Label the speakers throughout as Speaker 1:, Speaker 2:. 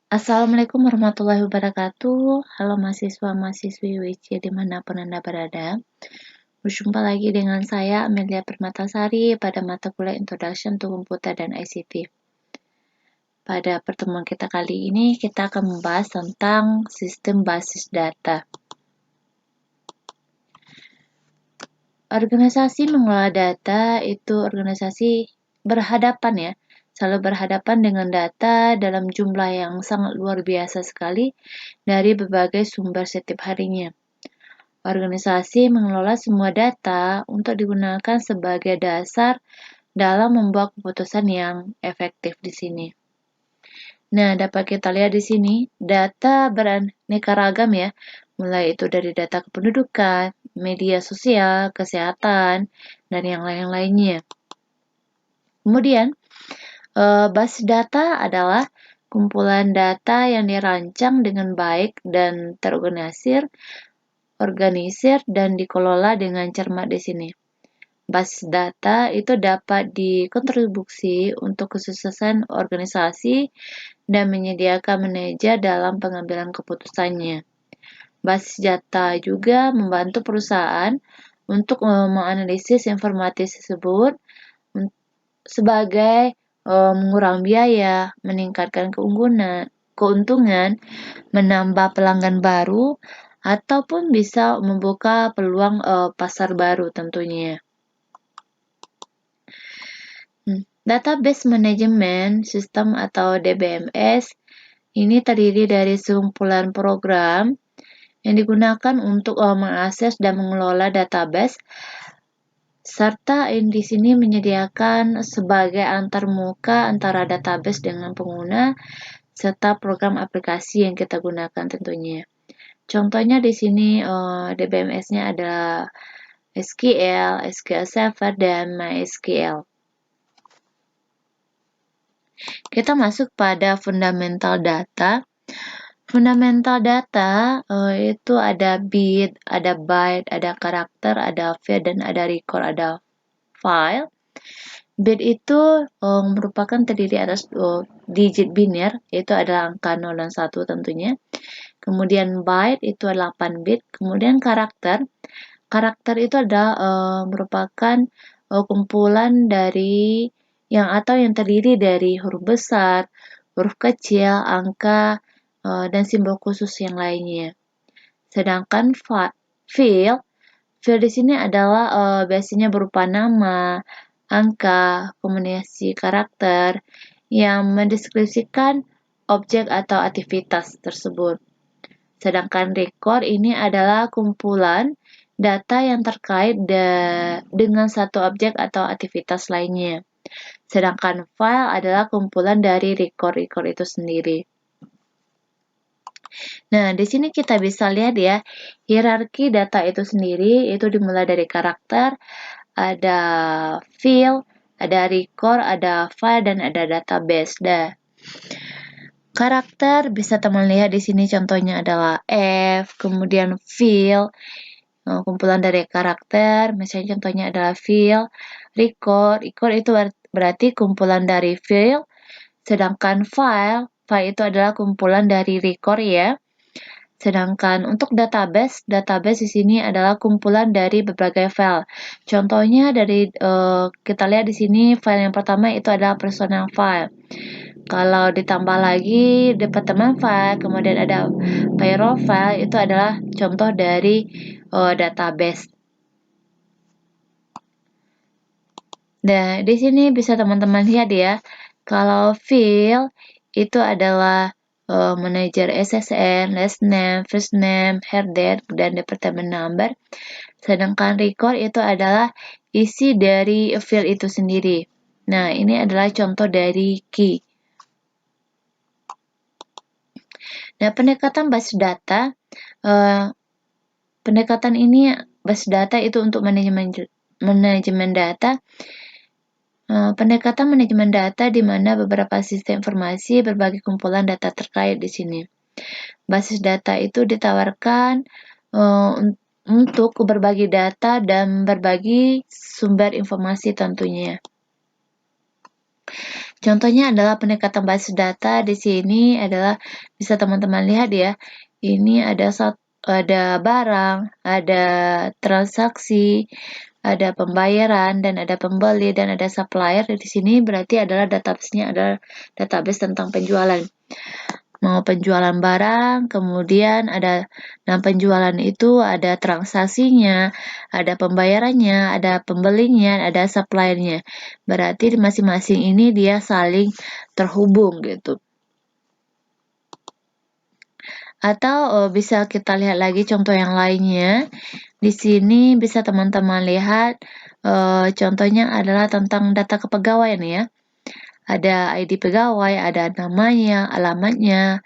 Speaker 1: Assalamualaikum warahmatullahi wabarakatuh. Halo mahasiswa-mahasiswi WC dimanapun Anda berada. Berjumpa lagi dengan saya Amelia Permatasari pada mata kuliah Introduction to Komputer dan ICT. Pada pertemuan kita kali ini kita akan membahas tentang sistem basis data. Organisasi mengelola data itu organisasi berhadapan ya, selalu berhadapan dengan data dalam jumlah yang sangat luar biasa sekali dari berbagai sumber setiap harinya. Organisasi mengelola semua data untuk digunakan sebagai dasar dalam membuat keputusan yang efektif di sini. Nah, dapat kita lihat di sini, data beraneka ragam ya, mulai itu dari data kependudukan, media sosial, kesehatan, dan yang lain-lainnya. Kemudian, basis data adalah kumpulan data yang dirancang dengan baik dan terorganisir dan dikelola dengan cermat di sini. Basis data itu dapat dikontribusi untuk kesuksesan organisasi dan menyediakan manajer dalam pengambilan keputusannya. Basis data juga membantu perusahaan untuk menganalisis informasi tersebut sebagai mengurangi biaya, meningkatkan keuntungan, menambah pelanggan baru, ataupun bisa membuka peluang pasar baru tentunya. Database Management System atau DBMS ini terdiri dari sekumpulan program yang digunakan untuk mengakses dan mengelola database, serta di sini menyediakan sebagai antarmuka antara database dengan pengguna serta program aplikasi yang kita gunakan tentunya. Contohnya di sini DBMS-nya adalah SQL, SQL Server, dan MySQL. Kita masuk pada fundamental data. Fundamental data itu ada bit, ada byte, ada karakter, ada field, dan ada record, ada file. Bit itu merupakan terdiri atas digit biner, yaitu adalah angka 0 dan 1 tentunya. Kemudian byte itu adalah 8 bit. Kemudian karakter itu adalah merupakan kumpulan dari yang terdiri dari huruf besar, huruf kecil, angka, dan simbol khusus yang lainnya. Sedangkan field di sini adalah biasanya berupa nama, angka, kombinasi karakter yang mendeskripsikan objek atau aktivitas tersebut. Sedangkan record ini adalah kumpulan data yang terkait dengan satu objek atau aktivitas lainnya. Sedangkan file adalah kumpulan dari record itu sendiri. Nah, di sini kita bisa lihat ya, hierarki data itu sendiri itu dimulai dari karakter, ada field, ada record, ada file, dan ada database. Karakter bisa teman lihat di sini contohnya adalah F, kemudian field, kumpulan dari karakter, misalnya contohnya adalah field, record itu berarti kumpulan dari field, sedangkan file itu adalah kumpulan dari record ya. Sedangkan untuk database di sini adalah kumpulan dari berbagai file. Contohnya dari kita lihat di sini file yang pertama itu adalah personal file. Kalau ditambah lagi departemen file, kemudian ada payroll file, itu adalah contoh dari database. Nah, di sini bisa teman-teman lihat ya, kalau field itu adalah manager SSN, last name, first name, hair date, dan department number. Sedangkan record itu adalah isi dari field itu sendiri. Nah, ini adalah contoh dari key. Nah, pendekatan basis data, pendekatan ini basis data itu untuk manajemen data. Pendekatan manajemen data di mana beberapa sistem informasi berbagi kumpulan data terkait di sini. Basis data itu ditawarkan untuk berbagi data dan berbagi sumber informasi tentunya. Contohnya adalah pendekatan basis data. Di sini adalah bisa teman-teman lihat ya. Ini ada barang, ada transaksi, ada pembayaran, dan ada pembeli, dan ada supplier. Di sini berarti adalah database-nya adalah database tentang penjualan. Mau penjualan barang, kemudian ada penjualan itu ada transaksinya, ada pembayarannya, ada pembelinya, ada suppliernya. Berarti di masing-masing ini dia saling terhubung gitu. Atau bisa kita lihat lagi contoh yang lainnya. Di sini bisa teman-teman lihat contohnya adalah tentang data kepegawaian ya. Ada ID pegawai, ada namanya, alamatnya,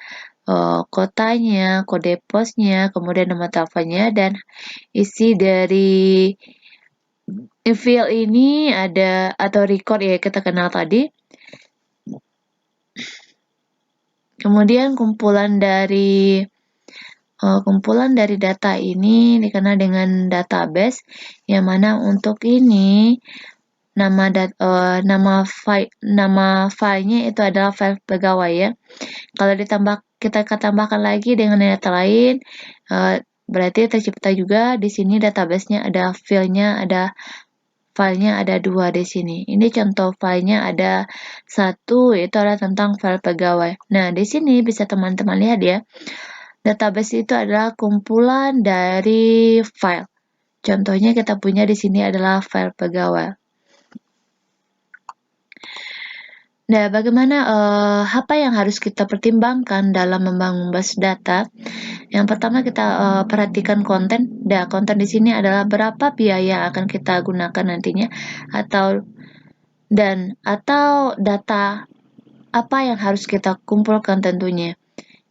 Speaker 1: kotanya, kode posnya, kemudian nomor teleponnya, dan isi dari file ini ada atau record ya kita kenal tadi. Kemudian kumpulan dari data ini dikenal dengan database, yang mana untuk ini nama filenya itu adalah file pegawai ya. Kalau kita tambahkan lagi dengan data lain, berarti tercipta juga di sini database-nya ada filenya ada 2 di sini. Ini contoh filenya ada 1, itu adalah tentang file pegawai. Nah, di sini bisa teman-teman lihat ya. Database itu adalah kumpulan dari file. Contohnya kita punya di sini adalah file pegawai. Nah, bagaimana apa yang harus kita pertimbangkan dalam membangun basis data? Yang pertama kita perhatikan konten. Nah, konten di sini adalah berapa biaya yang akan kita gunakan nantinya, atau data apa yang harus kita kumpulkan tentunya.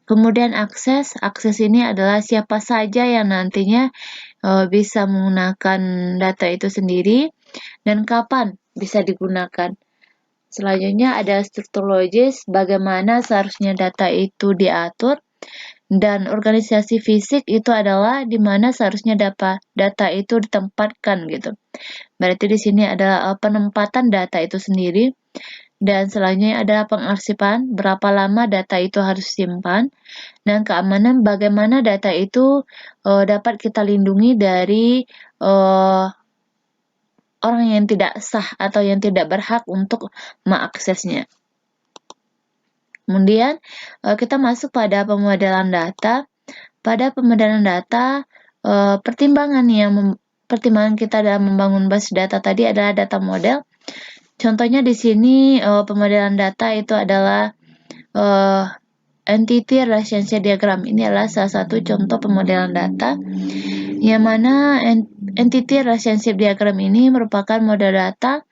Speaker 1: Kemudian akses ini adalah siapa saja yang nantinya bisa menggunakan data itu sendiri dan kapan bisa digunakan. Selanjutnya ada struktur logis, bagaimana seharusnya data itu diatur, dan organisasi fisik itu adalah di mana seharusnya data itu ditempatkan gitu. Berarti di sini adalah penempatan data itu sendiri, dan selanjutnya adalah pengarsipan, berapa lama data itu harus simpan, dan keamanan, bagaimana data itu dapat kita lindungi dari orang yang tidak sah atau yang tidak berhak untuk mengaksesnya. Kemudian kita masuk pada pemodelan data. Pada pemodelan data, pertimbangan kita dalam membangun basis data tadi adalah data model. Contohnya di sini pemodelan data itu adalah entity relationship diagram. Ini adalah salah satu contoh pemodelan data, yang mana entity relationship diagram ini merupakan model data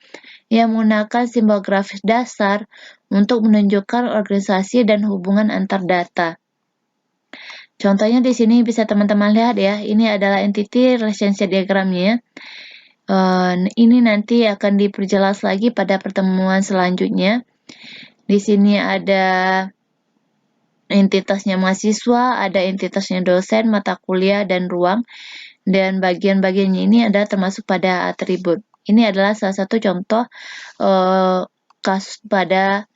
Speaker 1: yang menggunakan simbol grafis dasar untuk menunjukkan organisasi dan hubungan antar data. Contohnya di sini bisa teman-teman lihat ya, ini adalah entity relationship diagramnya. Ini nanti akan diperjelas lagi pada pertemuan selanjutnya. Di sini ada entitasnya mahasiswa, ada entitasnya dosen, mata kuliah, dan ruang. Dan bagian-bagiannya ini adalah termasuk pada atribut. Ini adalah salah satu contoh kasus pada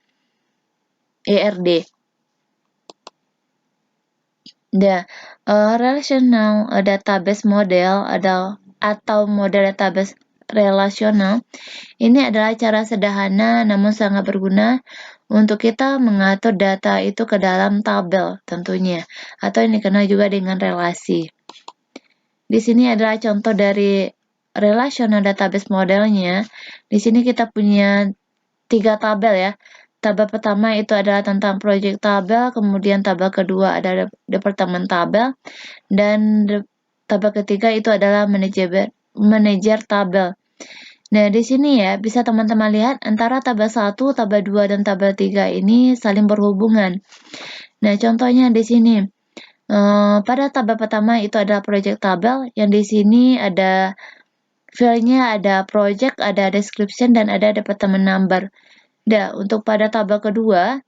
Speaker 1: ERD. Relational database model atau model database relasional ini adalah cara sederhana namun sangat berguna untuk kita mengatur data itu ke dalam tabel tentunya, atau yang dikenal juga dengan relasi. Di sini adalah contoh dari relational database modelnya. Di sini kita punya 3 tabel ya. Tabel pertama itu adalah tentang project tabel, kemudian tabel kedua ada departemen tabel, dan tabel ketiga itu adalah manajer tabel. Nah, di sini ya bisa teman-teman lihat antara tabel 1, tabel 2, dan tabel 3 ini saling berhubungan. Nah, contohnya di sini. Pada tabel pertama itu adalah project tabel, yang di sini ada filenya, ada project, ada description, dan ada department number. Nah, untuk pada tabel kedua,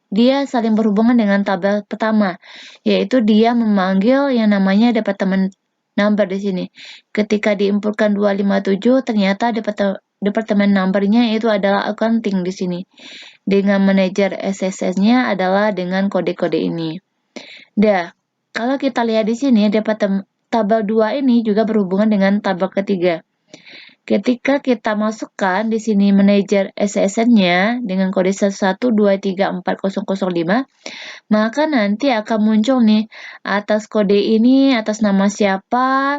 Speaker 1: dia saling berhubungan dengan tabel pertama, yaitu dia memanggil yang namanya department number di sini. Ketika diinputkan 257, ternyata departemen numbernya itu adalah accounting di sini. Dengan manajer SSN-nya adalah dengan kode-kode ini. Dah, kalau kita lihat di sini tabel 2 ini juga berhubungan dengan tabel ketiga. Ketika kita masukkan di sini manajer SSN-nya dengan kode 11234005, maka nanti akan muncul nih atas kode ini, atas nama siapa,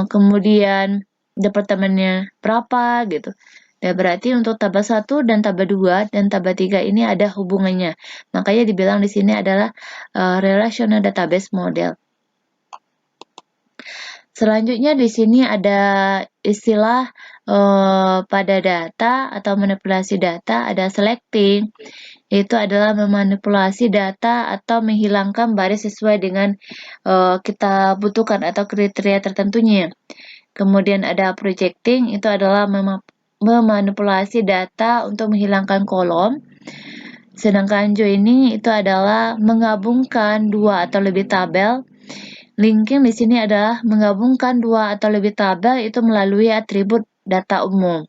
Speaker 1: kemudian departemennya berapa gitu. Dan berarti untuk tabel 1 dan tabel 2 dan tabel 3 ini ada hubungannya. Makanya dibilang di sini adalah relational database model. Selanjutnya di sini ada istilah pada data atau manipulasi data, ada selecting. Itu adalah memanipulasi data atau menghilangkan baris sesuai dengan kita butuhkan atau kriteria tertentunya. Kemudian ada projecting, itu adalah memanipulasi data untuk menghilangkan kolom. Sedangkan joining itu adalah menggabungkan dua atau lebih tabel. Linking di sini adalah menggabungkan dua atau lebih tabel itu melalui atribut data umum.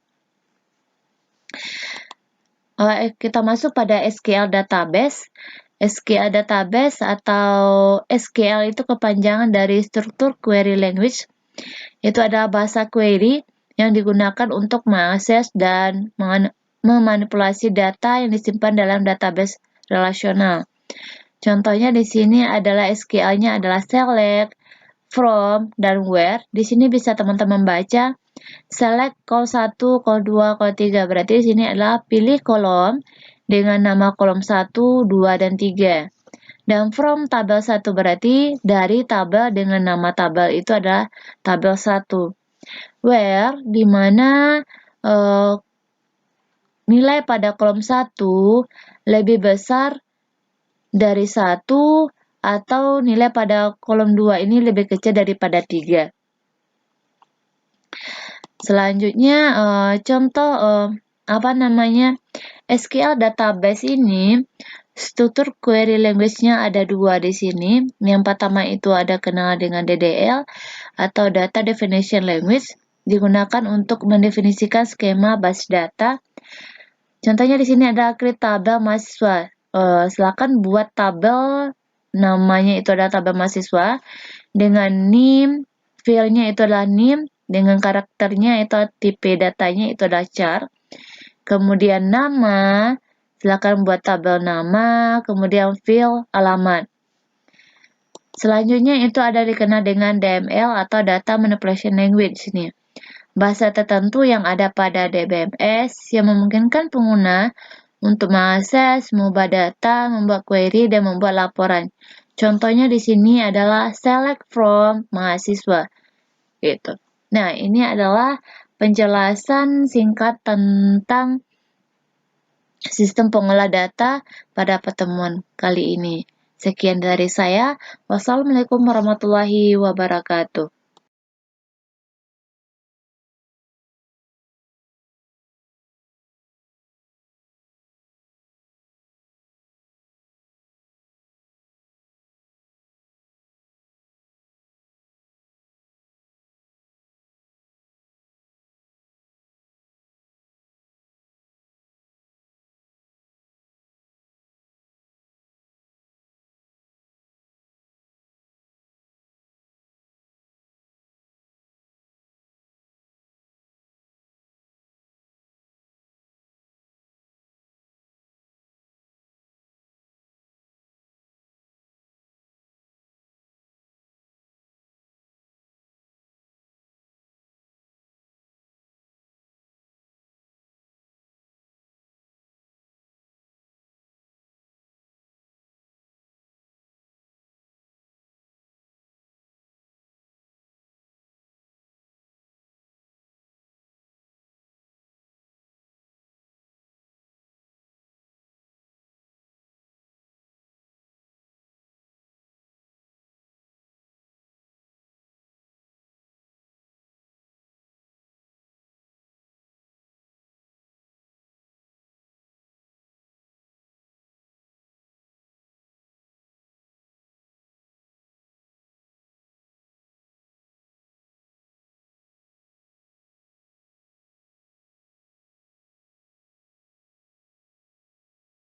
Speaker 1: Kita masuk pada SQL database. SQL database atau SQL itu kepanjangan dari struktur query language. Itu adalah bahasa query yang digunakan untuk mengakses dan memanipulasi data yang disimpan dalam database relasional. Contohnya di sini adalah SQL-nya adalah select, from, dan where. Di sini bisa teman-teman baca select call 1, call 2, call 3. Berarti di sini adalah pilih kolom dengan nama kolom 1, 2, dan 3. Dan from tabel 1 berarti dari tabel dengan nama tabel itu adalah tabel 1. Where di mana nilai pada kolom 1 lebih besar dari 1 atau nilai pada kolom 2 ini lebih kecil daripada 3. Selanjutnya contoh SQL database ini struktur query language-nya ada dua di sini. Yang pertama itu ada kenal dengan DDL atau Data Definition Language, digunakan untuk mendefinisikan skema basis data. Contohnya di sini ada create tabel mahasiswa. Silakan buat tabel, namanya itu adalah tabel mahasiswa dengan name, field-nya itu adalah name, dengan karakternya itu tipe datanya itu adalah char. Kemudian nama, silakan buat tabel nama, kemudian field, alamat. Selanjutnya itu ada dikenal dengan DML atau Data Manipulation Language ini. Bahasa tertentu yang ada pada DBMS yang memungkinkan pengguna untuk mengakses, mengubah data, membuat query, dan membuat laporan. Contohnya di sini adalah select from mahasiswa. Gitu. Nah, ini adalah penjelasan singkat tentang sistem pengolah data pada pertemuan kali ini. Sekian dari saya. Wassalamualaikum warahmatullahi wabarakatuh.